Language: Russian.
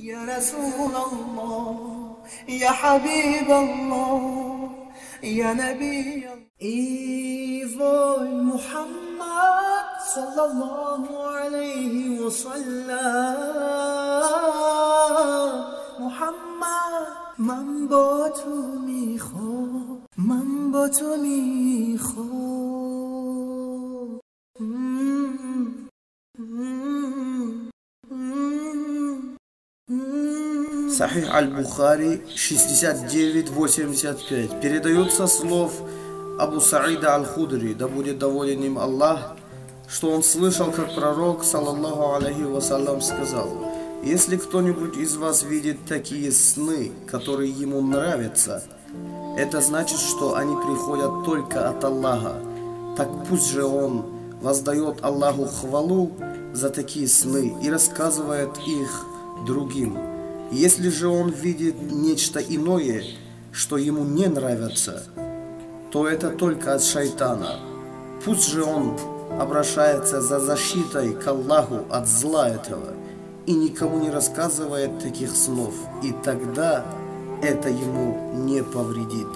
يا رسول الله يا حبيب الله يا نبي الله. И вой Мухаммад саллаллаху алейхи вассалям. Мухаммад, من با تو میخوام، من با تو میخوام. Сахих аль-Бухари 69:85 передается слов Абу Саида аль-Худри, да будет доволен им Аллах, что он слышал, как пророк, саллаллаху алейхи вассалям, сказал: если кто-нибудь из вас видит такие сны, которые ему нравятся, это значит, что они приходят только от Аллаха. Так пусть же он воздает Аллаху хвалу за такие сны и рассказывает их другим. Если же он видит нечто иное, что ему не нравится, то это только от шайтана. Пусть же он обращается за защитой к Аллаху от зла этого и никому не рассказывает таких снов, и тогда это ему не повредит.